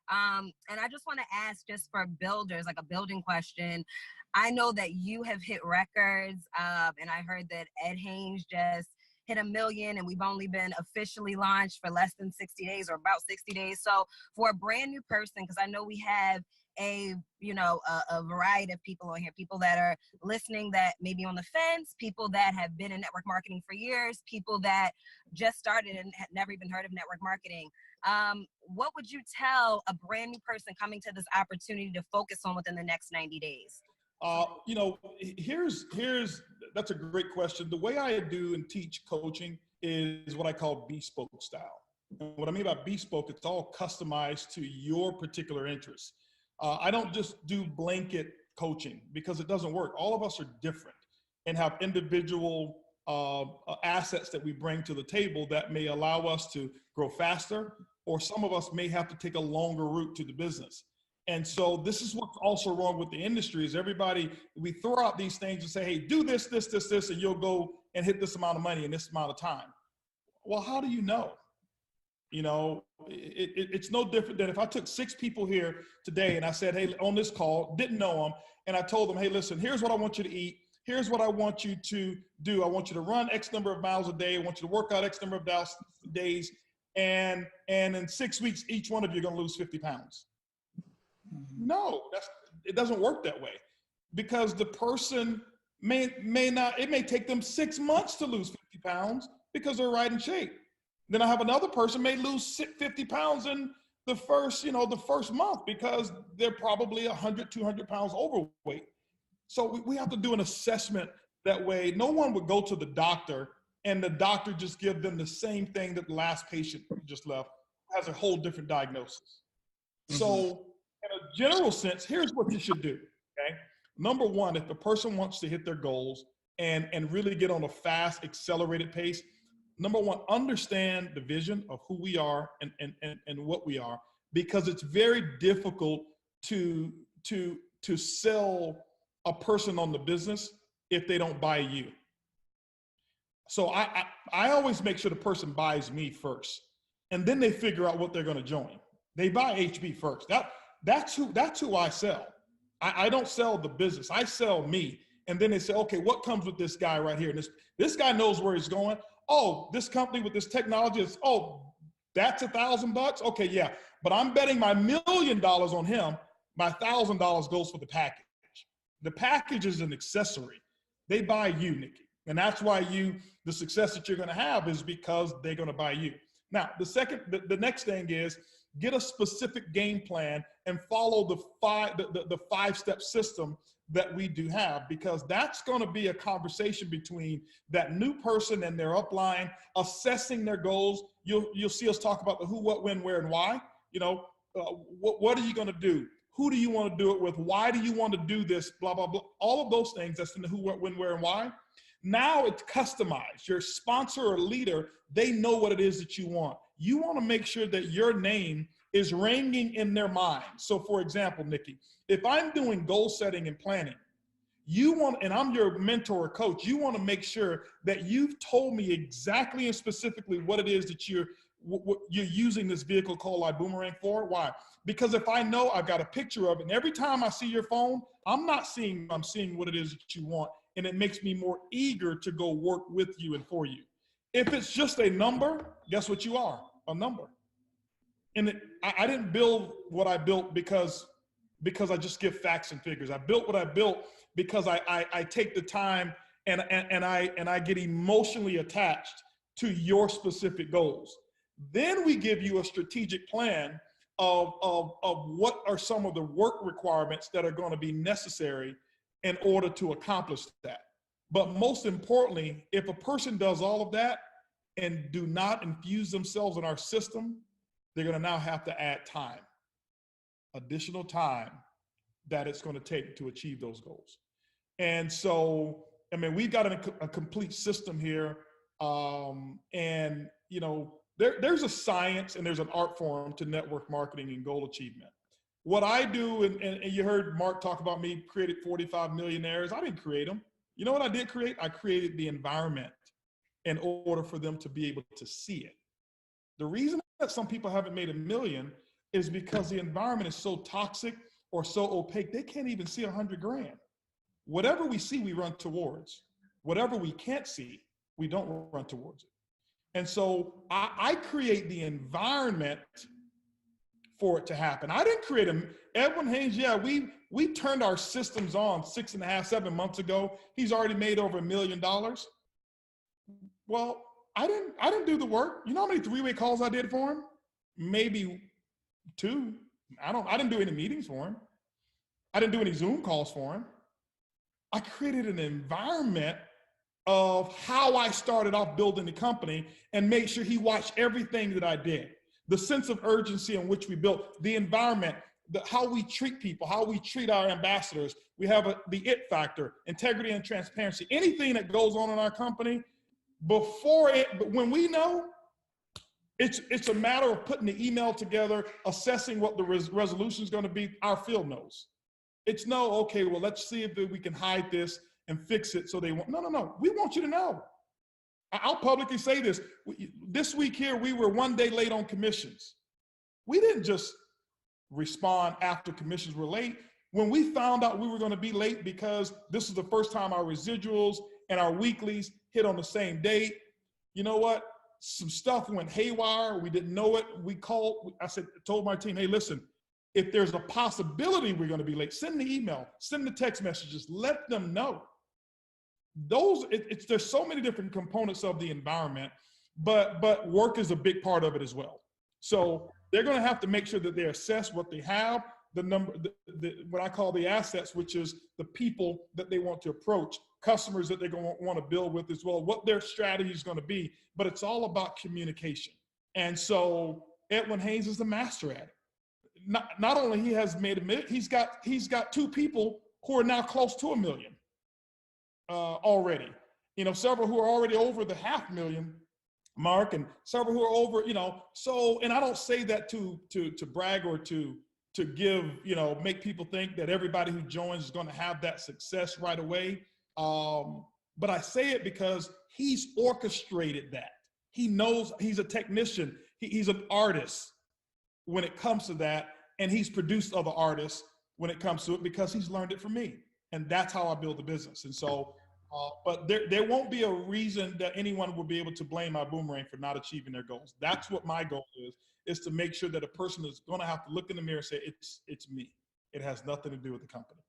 And I just want to ask, just for builders, like a building question. I know that you have hit records, and I heard that Ed Haynes just hit 1 million, and we've only been officially launched for less than 60 days or about 60 days. So for a brand new person, because I know we have a variety of people on here, people that are listening that may be on the fence, people that have been in network marketing for years, people that just started and had never even heard of network marketing. What would you tell a brand new person coming to this opportunity to focus on within the next 90 days? That's a great question. The way I do and teach coaching is what I call bespoke style. And what I mean by bespoke, it's all customized to your particular interests. I don't just do blanket coaching because it doesn't work. All of us are different and have individual assets that we bring to the table that may allow us to grow faster, or some of us may have to take a longer route to the business. And so this is what's also wrong with the industry is we throw out these things and say, hey, do this, and you'll go and hit this amount of money in this amount of time. Well, how do you know? It's no different than if I took 6 people here today and I said, hey, on this call, didn't know them, and I told them, hey, listen, here's what I want you to eat. Here's what I want you to do. I want you to run X number of miles a day. I want you to work out X number of days. And in 6 weeks, each one of you are going to lose 50 pounds. No, it doesn't work that way, because the person may not, it may take them 6 months to lose 50 pounds because they're right in shape. Then I have another person may lose 50 pounds in the first month because they're probably 100, 200 pounds overweight. So we have to do an assessment that way. No one would go to the doctor and the doctor just give them the same thing that the last patient just left, has a whole different diagnosis. Mm-hmm. So in a general sense, here's what you should do, okay? Number one, if the person wants to hit their goals and really get on a fast, accelerated pace, number one, understand the vision of who we are and what we are, because it's very difficult to sell a person on the business if they don't buy you. So I always make sure the person buys me first, and then they figure out what they're going to join. They buy HB first. That's who I sell. I don't sell the business. I sell me. And then they say, okay, what comes with this guy right here? And this guy knows where he's going. Oh, this company with this technology is, that's $1,000. Okay, yeah. But I'm betting my $1 million on him. My $1,000 goes for the package. The package is an accessory. They buy you, Nikki. And that's why the success that you're going to have is because they're going to buy you. Now, the next thing is get a specific game plan and follow the 5-step system that we do have, because that's going to be a conversation between that new person and their upline, assessing their goals. You'll see us talk about the who, what, when, where, and why. What are you going to do? Who do you want to do it with? Why do you want to do this? Blah, blah, blah. All of those things, that's in the who, what, when, where, and why. Now it's customized. Your sponsor or leader, they know what it is that you want. You want to make sure that your name is ringing in their mind. So for example, Nikki, if I'm doing goal setting and planning, and I'm your mentor or coach, you want to make sure that you've told me exactly and specifically what it is that you're using this vehicle called iBuumerang for. Why? Because if I know, I've got a picture of it, and every time I see your phone, I'm seeing what it is that you want, and it makes me more eager to go work with you and for you. If it's just a number, guess what you are? A number. And I didn't build what I built because I just give facts and figures. I built what I built because I take the time and I get emotionally attached to your specific goals. Then we give you a strategic plan of what are some of the work requirements that are going to be necessary in order to accomplish that. But most importantly, if a person does all of that and do not infuse themselves in our system, they're going to now have to add time, additional time that it's going to take to achieve those goals. And so, I mean, we've got a complete system here. And, there's a science and there's an art form to network marketing and goal achievement. What I do, and you heard Mark talk about me created 45 millionaires. I didn't create them. You know what I did create? I created the environment in order for them to be able to see it. The reason that some people haven't made $1 million is because the environment is so toxic or so opaque, they can't even see 100 grand. Whatever we see, we run towards. Whatever we can't see, we don't run towards it. And so I create the environment for it to happen. I didn't create them. Edwin Haynes, yeah, we turned our systems on 6.5, 7 months ago. He's already made over $1 million. Well, I didn't do the work. You know how many three-way calls I did for him? Maybe 2. I didn't do any meetings for him. I didn't do any Zoom calls for him. I created an environment of how I started off building the company and made sure he watched everything that I did. The sense of urgency in which we built, the environment, how we treat people, how we treat our ambassadors. We have the it factor, integrity and transparency. Anything that goes on in our company, when we know, it's a matter of putting the email together, assessing what the resolution is going to be. Our field knows. It's no, okay, well, let's see if we can hide this and fix it so they won't. No. We want you to know. I'll publicly say this. This week here, we were 1 day late on commissions. We didn't just respond after commissions were late. When we found out we were going to be late because this is the first time our residuals and our weeklies hit on the same date, you know what? Some stuff went haywire. We didn't know it. We called. Told my team, hey, listen, if there's a possibility we're going to be late, send the email, send the text messages, let them know. There's so many different components of the environment, but work is a big part of it as well. So they're going to have to make sure that they assess what they have, what I call the assets, which is the people that they want to approach, customers that they're going to want to build with as well, what their strategy is going to be. But it's all about communication. And so Edwin Haynes is the master at it. Not only he has made $1 million, he's got 2 people who are now close to $1 million already. You know, several who are already over the $500,000 mark, and several who are over. You know, so, and I don't say that to brag or to give, you know, make people think that everybody who joins is going to have that success right away. But I say it because he's orchestrated that. He knows, he's a technician. He's an artist when it comes to that. And he's produced other artists when it comes to it because he's learned it from me. And that's how I build the business. And so, but there won't be a reason that anyone will be able to blame iBuumerang for not achieving their goals. That's what my goal is to make sure that a person is going to have to look in the mirror and say, it's me. It has nothing to do with the company.